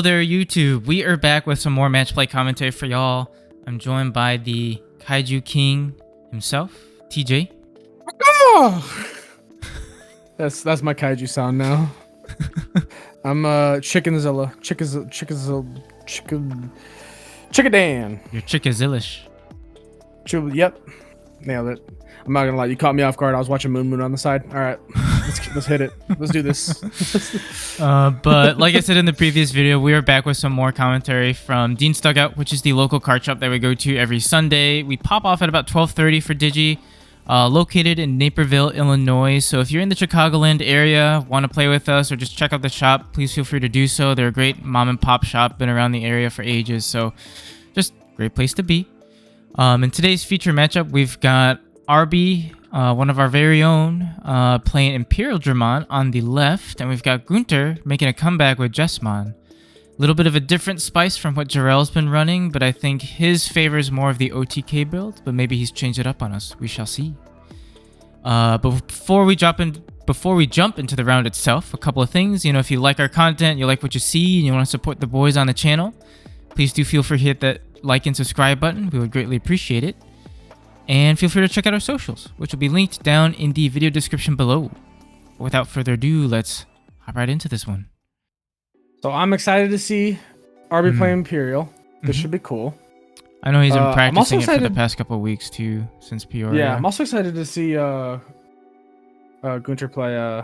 there, YouTube. We are back with some more match play commentary for y'all. I'm joined by the Kaiju King himself, TJ. Oh! That's my Kaiju sound now. I'm Chickenzilla. Chickadan. You're Chickazillish. Yep. Nailed it. I'm not gonna lie, you caught me off guard. I was watching Moon on the side. All right, let's hit it. Let's do this. But like I said in the previous video, we are back with some more commentary from Dean's Dugout, which is the local card shop that we go to every Sunday. We pop off at about 12:30 for Digi, located in Naperville, Illinois. So if you're in the Chicagoland area, want to play with us, or just check out the shop, please feel free to do so. They're a great mom and pop shop, been around the area for ages, so just great place to be. In today's feature matchup, we've got Arby, one of our very own, playing Imperialdramon on the left, and we've got Guenther making a comeback with Jesmon. A little bit of a different spice from what Jarrell's been running, but I think his favors more of the OTK build, but maybe he's changed it up on us. We shall see. But before we jump into the round itself, a couple of things. You know, if you like our content, you like what you see, and you want to support the boys on the channel, please do feel free to hit that like and subscribe button. We would greatly appreciate it. And feel free to check out our socials, which will be linked down in the video description below. Without further ado, let's hop right into this one. So I'm excited to see Arby play Imperial. This should be cool. I know he's been practicing it for the past couple of weeks too, since Peoria. Yeah, I'm also excited to see Guenther play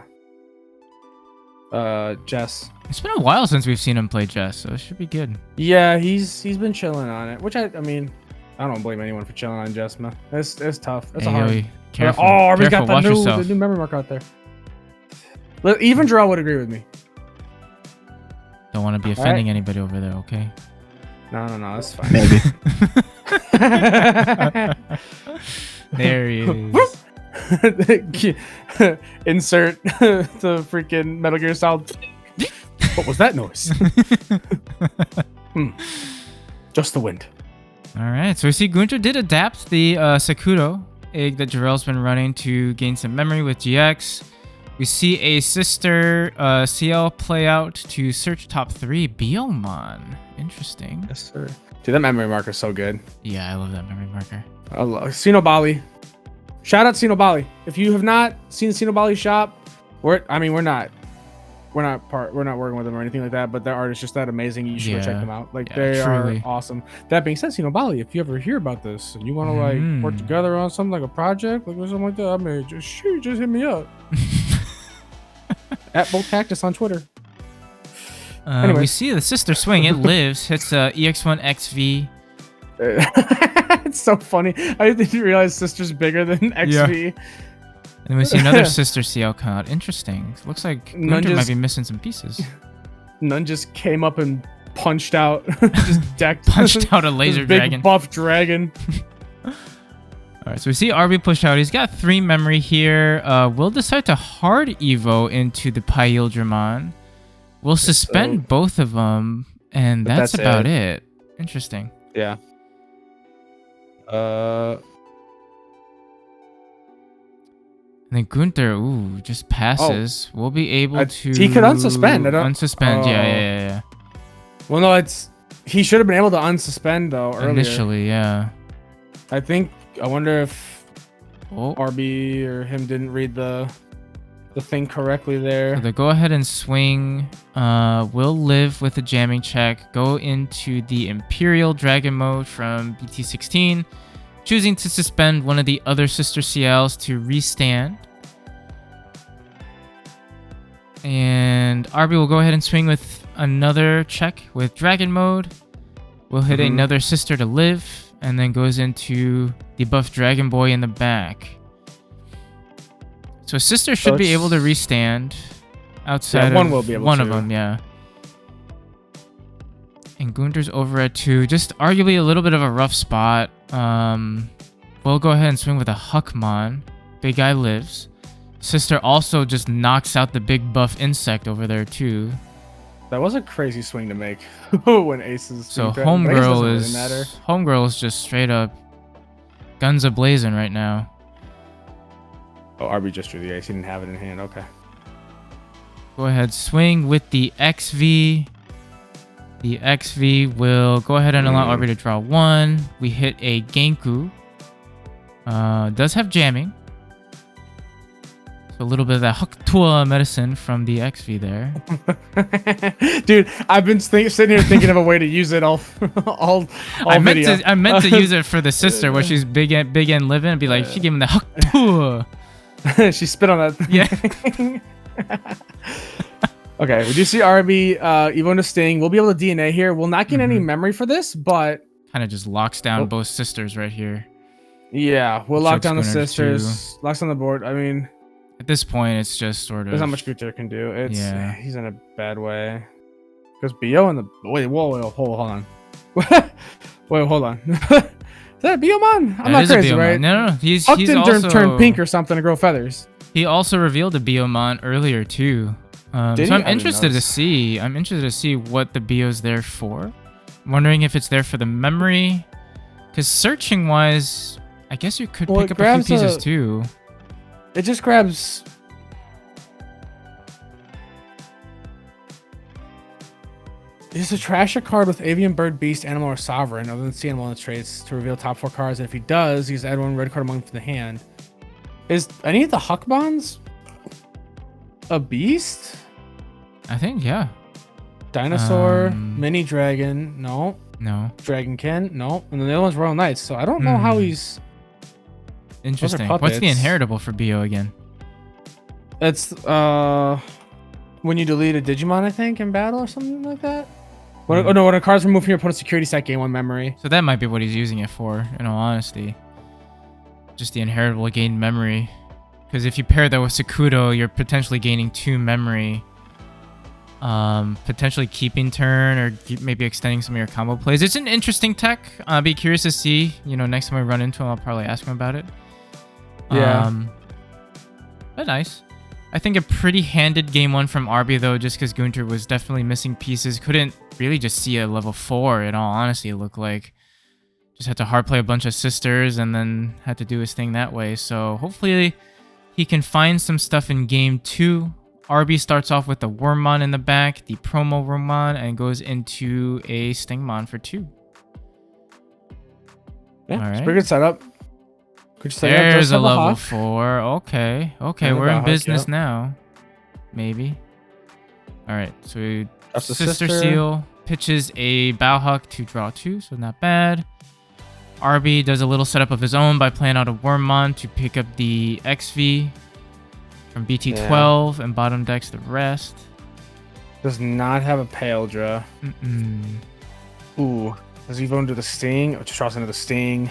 Jess. It's been a while since we've seen him play Jess, so it should be good. Yeah, he's been chilling on it, which I mean, I don't blame anyone for chilling on Jess, man. It's tough. It's hard. Careful. Oh, Arby's got the yourself. new memory mark out there. Even Jarrell would agree with me. Don't want to be offending anybody over there, okay? No, that's fine. Maybe. There he is. Insert the freaking Metal Gear sound. What was that noise? Just the wind. All right, so we see Guenther did adapt the Sakudo egg that Jarrell's been running to gain some memory with GX. We see a sister CL play out to search top 3 Biomon. Interesting. Yes, sir. Dude, that memory marker is so good. Yeah, I love that memory marker. I love Sinobali. Shout out Sinobali. If you have not seen Sinobali's shop, we're not working with them or anything like that, but their art is just that amazing. You should go check them out. Like, they are awesome. That being said, Sinobali, if you ever hear about this and you want to like work together on something like a project, like or something like that, I mean, just hit me up. At Bolt Cactus on Twitter. We see the sister swing. It lives. Hits EX1 XV. It's so funny. I didn't realize sister's bigger than XV. Yeah. And we see another sister CL come out. Interesting. Looks like Guenther might be missing some pieces. None just came up and punched out. Just decked. Punched out a laser dragon. Big buff dragon. Alright, so we see Arby push out. He's got 3 memory here. We'll decide to hard evo into the Imperialdramon. We'll suspend both of them, and that's about it. Interesting. Yeah. And then Guenther, just passes. We'll be able to... He could unsuspend. Unsuspend, yeah. Well, no, he should have been able to unsuspend, though, earlier. Initially, yeah. I wonder if Arby or him didn't read the thing correctly there. So the go ahead and swing will live with a jamming check. Go into the Imperial Dragon mode from BT-16, choosing to suspend one of the other sister CLs to restand. And Arby will go ahead and swing with another check with Dragon mode. We'll hit another sister to live, and then goes into the buff Dragon Boy in the back. So sister should be able to restand outside one will be able one of them, yeah. And Guenther's over at 2. Just arguably a little bit of a rough spot. We'll go ahead and swing with a Huckmon. Big guy lives. Sister also just knocks out the big buff insect over there too. That was a crazy swing to make when aces. So homegirl is just straight up guns a blazing right now. Oh, Arby just drew the ace. He didn't have it in hand. Okay. Go ahead, swing with the XV. The XV will go ahead and allow Arby to draw 1. We hit a Genku. Does have jamming. So a little bit of that Hakutua medicine from the XV there. Dude, I've been sitting here thinking of a way to use it all I meant to use it for the sister where she's big and living and be like, she gave him the Hakutua. She spit on that. Yeah. Okay, we do see Arby, Evo into Sting. We'll be able to DNA here. We'll not get any memory for this, but... Kind of just locks down both sisters right here. Yeah, we'll lock down the sisters. Locks on the board. I mean... At this point, it's just sort of... There's not much Guenther can do. He's in a bad way. Because BO in the... Wait, whoa, hold on. Wait, hold on. Is that a Biomon? I'm not crazy, right? No. He's also... turned pink or something to grow feathers. He also revealed a Biomon earlier, too. So I'm interested to see. I'm interested to see what the BO's there for. I'm wondering if it's there for the memory. Because searching wise, I guess you could pick up a few pieces too. It just grabs. Is to trash a card with avian, bird, beast, animal, or sovereign other than sea animal in its traits to reveal top 4 cards. And if he does, he's add 1 red card among from the hand. Is any of the Huckbons a beast? I think, yeah. Dinosaur, mini dragon, no. Dragonkin, no. And then the other one's Royal Knights, so I don't know how he's... Interesting. What's the inheritable for BO again? It's when you delete a Digimon, I think, in battle or something like that. When a card's removed from your opponent's security set, gain 1 memory. So that might be what he's using it for, in all honesty. Just the inheritable gain memory. Because if you pair that with Sakudo, you're potentially gaining 2 memory. Potentially keeping turn or maybe extending some of your combo plays. It's an interesting tech. I'll be curious to see. Next time we run into him, I'll probably ask him about it. Yeah. But nice. I think a pretty handed game 1 from Arby, though, just because Guenther was definitely missing pieces. Couldn't really just see a level 4, in all honesty, it looked like. Just had to hard play a bunch of sisters and then had to do his thing that way. So hopefully he can find some stuff in game 2. Arby starts off with the Wormmon in the back, the promo Wormmon, and goes into a Stingmon for 2. Yeah, all right. It's pretty good setup. There's a level 4. Okay, we're in business now. Maybe. All right, so Sister Seal pitches a Bowhuck to draw 2, so not bad. Arby does a little setup of his own by playing out a Wormmon to pick up the XV from BT-12 and bottom decks the rest. Does not have a Paildra. Ooh. Does he go into the Sting? Or just draws into the Sting?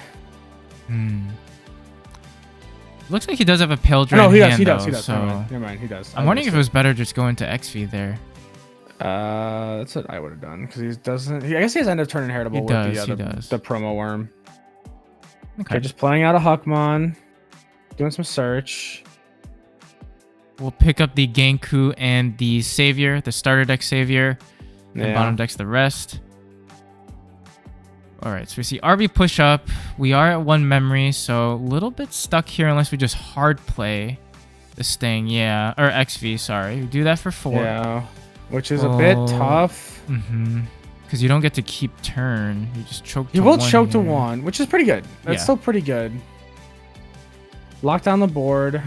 Looks like he does have a Paildra. No, he does. So never mind, he does. I'm wondering if it was better just going to XV there. That's what I would have done because he doesn't. I guess he has end of turn inheritable with the promo worm. Okay, just playing out a Huckmon, doing some search. We'll pick up the Genku and the Savior, the starter deck Savior, and bottom decks the rest. All right, so we see Arby push up. We are at 1 memory, so a little bit stuck here unless we just hard play the Sting, or XV, sorry. We do that for 4. Yeah, which is a bit tough. Because you don't get to keep turn. You just choke to 1. You will choke to 1, which is pretty good. That's still pretty good. Lock down the board.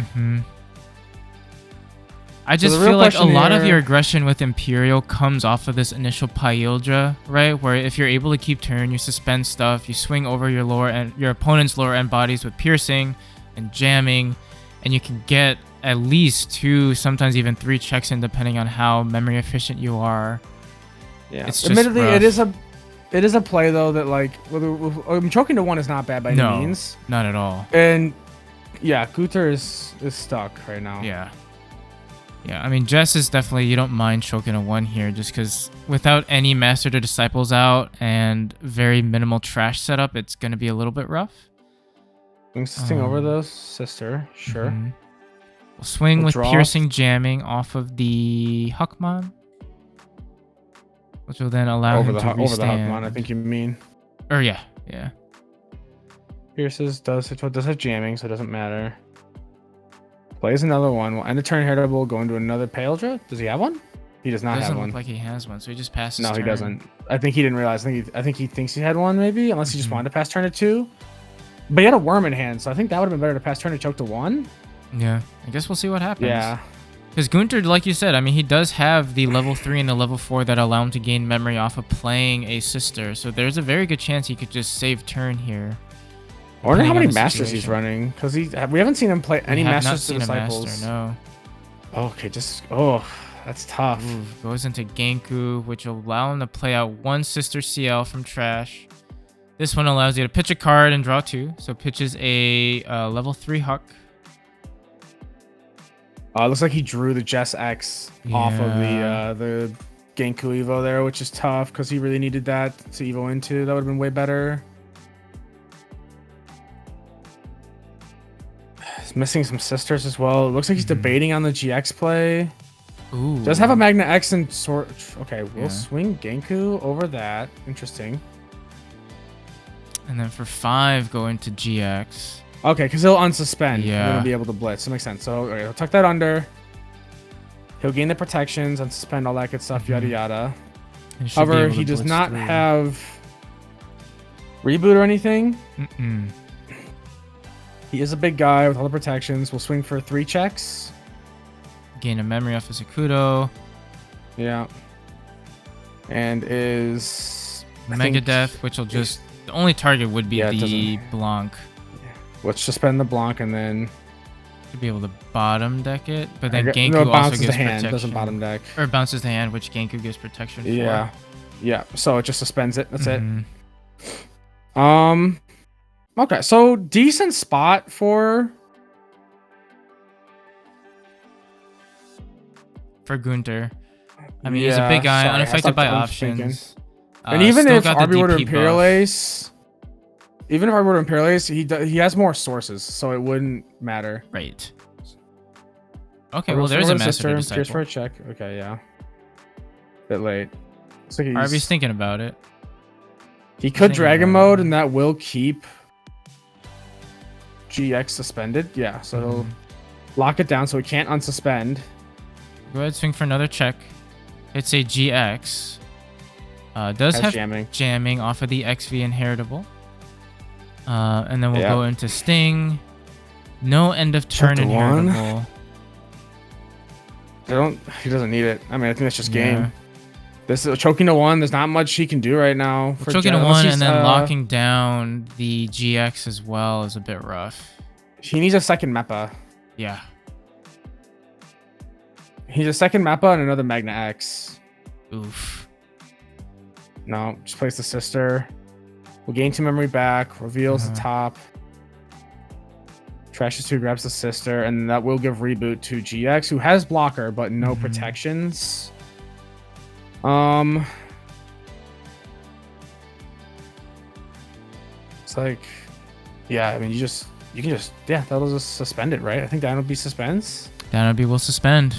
I just feel like a lot of your aggression with Imperial comes off of this initial Paildra, right? Where if you're able to keep turn, you suspend stuff, you swing over your opponent's lower end bodies with piercing and jamming, and you can get at least 2, sometimes even 3 checks in, depending on how memory efficient you are. Yeah, it's admittedly, it is a play though that like choking to 1 is not bad by any means. Not at all. And yeah, Guenther is stuck right now. Yeah, I mean, Jess is definitely, you don't mind choking a 1 here just because without any Master to Disciples out and very minimal trash setup, it's going to be a little bit rough. Sting over the sister, sure. We'll swing with piercing jamming off of the Huckmon, which will then allow him to restand. Over the Huckmon, I think you mean. Or yeah. Pierces does have jamming, so it doesn't matter. Plays another one. We'll end a turn inheritable, go into another Paildra. Does he have one? He does not have Doesn't one. look like he has one, so he just passes. No, he turn. doesn't. I think he didn't realize. I think he thinks he had one, maybe, unless he just Mhm. wanted to pass turn to 2. But he had a worm in hand, so I think that would have been better to pass turn to choke to 1. Yeah, I guess we'll see what happens. Yeah. Because Guenther, like you said, I mean, he does have the level 3 and the level 4 that allow him to gain memory off of playing a sister. So there's a very good chance he could just save turn here. I wonder how depending on many the masters he's situation. running, because we haven't seen him play any We have not masters to seen a disciples. master, no. Okay, that's tough. Ooh, goes into Genku, which will allow him to play out one sister CL from trash. This one allows you to pitch a card and draw 2. So pitches a level 3 Huck. It looks like he drew the Jess X off of the Genku Evo there, which is tough because he really needed that to Evo into. That would have been way better. He's missing some sisters as well. It looks like he's debating on the GX play. Ooh. Does have a Magna X and sort. Okay, we'll Yeah. swing Genku over that. Interesting. And then for 5, go into GX. Okay, because he'll unsuspend. Yeah. He'll be able to blitz. That makes sense. So okay, he'll tuck that under. He'll gain the protections, unsuspend, all that good stuff, yada yada. And should be However, able to he does blitz not through. have reboot or anything. Mm-mm. He is a big guy with all the protections. We'll swing for 3 checks. Gain a memory off of Sakudo. Yeah. And is Megadeth, which will just... The only target would be Yeah, it the Blanc. let's suspend the Blanc and then To be able to bottom deck it, but then no, Genku it also bounces gives the hand, protection. doesn't bottom deck. Or bounces the hand, which Genku gives protection Yeah. for. Yeah. So it just suspends it. That's Mhm. it. Okay, so decent spot for For Guenther. I mean, he's a big guy, sorry, I unaffected stopped- by I'm thinking. options. And even Still if got the Arby were to DP Imperial buff. Ace, even if Arby were to Imperial Ace, he has more sources, so it wouldn't matter. Right. Okay, well, there's a master to Cheers for disciple. a check. Okay, yeah. Bit late. Looks like Arby's thinking about it. he could thinking Dragon about mode, it. and that will keep GX suspended. Yeah, so he'll lock it down so he can't unsuspend. Go ahead, swing for another check. It's a GX. Does Has have jamming. jamming off of the XV inheritable. And then we'll Yeah. go into Sting. No end of turn Check the one. inheritable. He doesn't need it. I mean, I think that's just Yeah. game. This is choking to 1. There's not much he can do right now. For Choking to unless 1 he's, and then locking down the GX as well is a bit rough. He needs a second Meppa. Yeah. He's a second Meppa and another Magna X. Oof. No, just place the sister. We'll gain 2 memory back. Reveals the top. Trashes 2, grabs the sister, and that will give reboot to GX, who has blocker but no protections. It's like, yeah. I mean, you can just that'll just suspend it, right? I think that'll be suspense. Dinobi will suspend.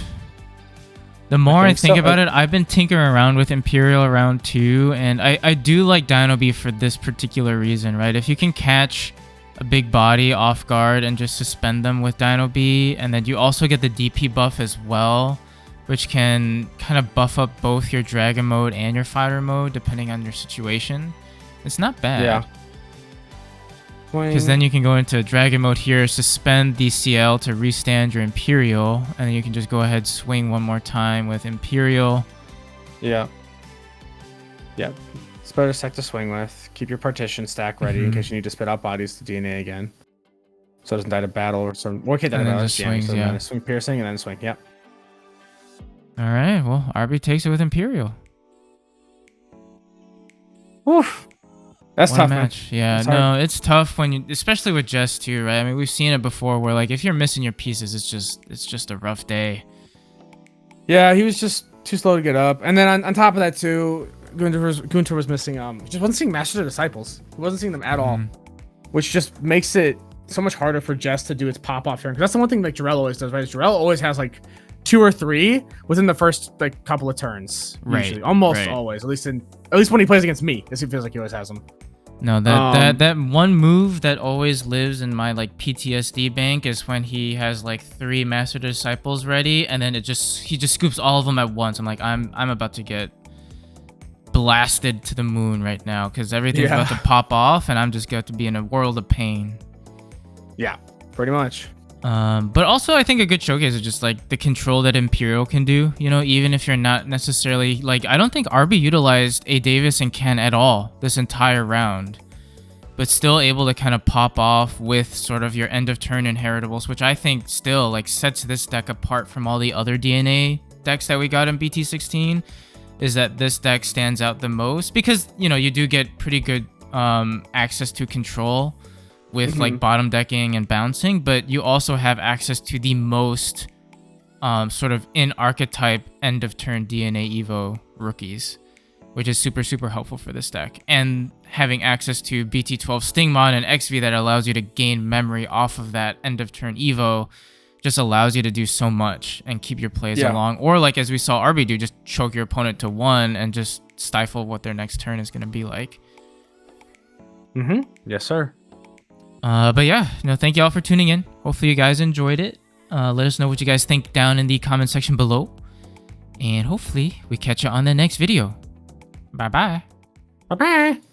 The more I think so. about it, I've been tinkering around with Imperial around 2, and I do like Dinobi for this particular reason, right? If you can catch a big body off guard and just suspend them with Dinobi, and then you also get the DP buff as well, which can kind of buff up both your Dragon mode and your Fighter mode, depending on your situation. It's not bad. Yeah. Because then you can go into Dragon mode here, suspend the CL to restand your Imperial, and then you can just go ahead swing one more time with Imperial. Yeah. Yeah. It's better sec to swing with. Keep your partition stack ready in case you need to spit out bodies to DNA again. So it doesn't die to battle or some. Okay, And then just swings, so yeah. swing piercing and then swing. Yep. All right, well, Arby takes it with Imperial. Oof. That's What tough, a man. match. Yeah, It's no, hard. it's tough when you, especially with Jess too, right? I mean, we've seen it before where like if you're missing your pieces, it's just a rough day. Yeah, he was just too slow to get up. And then on top of that too, Guenther was missing just wasn't seeing Masters of Disciples. He wasn't seeing them at all. Which just makes it so much harder for Jess to do its pop-off turn. Because that's the one thing like Jarell always does, right? Jarell always has like 2 or 3 within the first like couple of turns. Right, Usually. Almost right. always. At least when he plays against me. It feels like he always has them. No, that one move that always lives in my like PTSD bank is when he has like 3 Master Disciples ready, and then he just scoops all of them at once. I'm like, I'm about to get blasted to the moon right now because everything's about to pop off, and I'm just going to be in a world of pain. Yeah, pretty much. But also I think a good showcase is just like the control that Imperial can do, you know, even if you're not necessarily like, I don't think Arby utilized A Davis and Ken at all this entire round, but still able to kind of pop off with sort of your end of turn inheritables, which I think still like sets this deck apart from all the other DNA decks that we got in BT-16, is that this deck stands out the most because, you know, you do get pretty good access to control with like bottom decking and bouncing, but you also have access to the most sort of in archetype end of turn DNA Evo rookies, which is super, super helpful for this deck. And having access to BT-12 Stingmon and XV that allows you to gain memory off of that end of turn Evo just allows you to do so much and keep your plays along. Or like as we saw Arby do, just choke your opponent to 1 and just stifle what their next turn is going to be like. Yes, sir. But yeah, no, thank you all for tuning in. Hopefully you guys enjoyed it. Let us know what you guys think down in the comment section below. And hopefully we catch you on the next video. Bye-bye. Bye-bye.